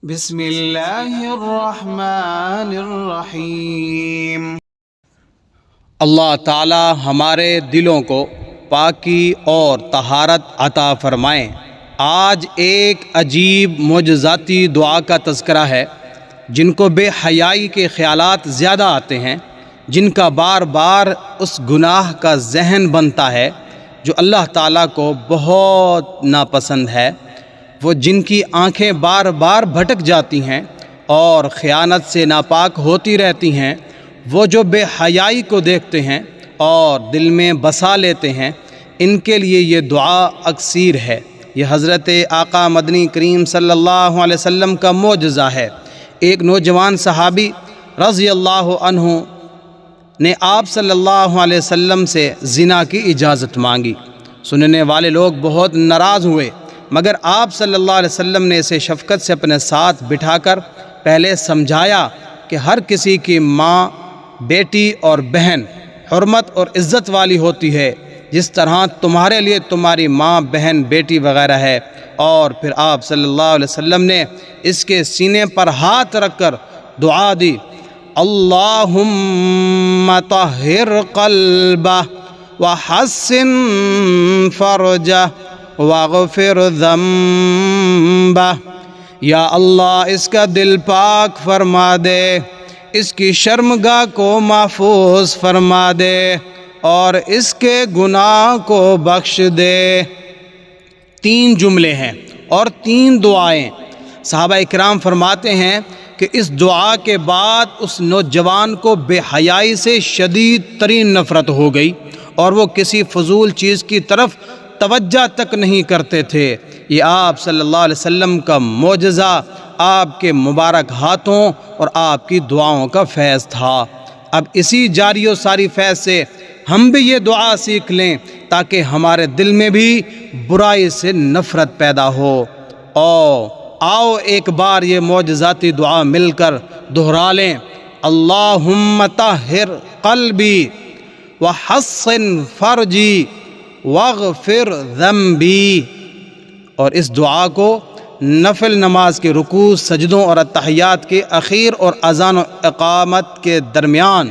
بسم اللہ الرحمن الرحیم۔ اللہ تعالی ہمارے دلوں کو پاکی اور طہارت عطا فرمائیں۔ آج ایک عجیب معجزاتی دعا کا تذکرہ ہے جن کو بے حیائی کے خیالات زیادہ آتے ہیں، جن کا بار بار اس گناہ کا ذہن بنتا ہے جو اللہ تعالیٰ کو بہت ناپسند ہے، وہ جن کی آنکھیں بار بار بھٹک جاتی ہیں اور خیانت سے ناپاک ہوتی رہتی ہیں، وہ جو بے حیائی کو دیکھتے ہیں اور دل میں بسا لیتے ہیں، ان کے لیے یہ دعا اکثیر ہے۔ یہ حضرت آقا مدنی کریم صلی اللہ علیہ وسلم کا معجزہ ہے۔ ایک نوجوان صحابی رضی اللہ عنہ نے آپ صلی اللہ علیہ وسلم سے زنا کی اجازت مانگی۔ سننے والے لوگ بہت ناراض ہوئے، مگر آپ صلی اللہ علیہ وسلم نے اسے شفقت سے اپنے ساتھ بٹھا کر پہلے سمجھایا کہ ہر کسی کی ماں، بیٹی اور بہن حرمت اور عزت والی ہوتی ہے، جس طرح تمہارے لیے تمہاری ماں، بہن، بیٹی وغیرہ ہے۔ اور پھر آپ صلی اللہ علیہ وسلم نے اس کے سینے پر ہاتھ رکھ کر دعا دی، اللہم طہر قلبہ وحسن فرجہ واغفر ذنبہ۔ یا اللہ اس کا دل پاک فرما دے، اس کی شرمگاہ کو محفوظ فرما دے اور اس کے گناہ کو بخش دے۔ 3 جملے ہیں اور 3 دعائیں۔ صحابہ اکرام فرماتے ہیں کہ اس دعا کے بعد اس نوجوان کو بے حیائی سے شدید ترین نفرت ہو گئی اور وہ کسی فضول چیز کی طرف توجہ تک نہیں کرتے تھے۔ یہ آپ صلی اللہ علیہ وسلم کا معجزہ، آپ کے مبارک ہاتھوں اور آپ کی دعاؤں کا فیض تھا۔ اب اسی جاری و ساری فیض سے ہم بھی یہ دعا سیکھ لیں تاکہ ہمارے دل میں بھی برائی سے نفرت پیدا ہو۔ آؤ ایک بار یہ معجزاتی دعا مل کر دہرا لیں، اللہم طہر قلبی وحسن فرجی واغفر ذنبی۔ اور اس دعا کو نفل نماز کے رکوع، سجدوں اور اتحیات کے اخیر اور اذان و اقامت کے درمیان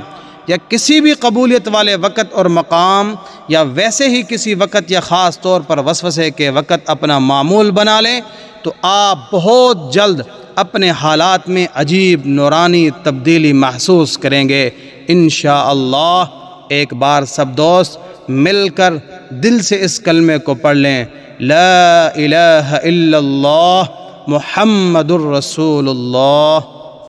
یا کسی بھی قبولیت والے وقت اور مقام یا ویسے ہی کسی وقت یا خاص طور پر وسوسے کے وقت اپنا معمول بنا لیں تو آپ بہت جلد اپنے حالات میں عجیب نورانی تبدیلی محسوس کریں گے انشاءاللہ۔ ایک بار سب دوست مل کر دل سے اس کلمے کو پڑھ لیں، لا الہ الا اللہ محمد الرسول اللہ۔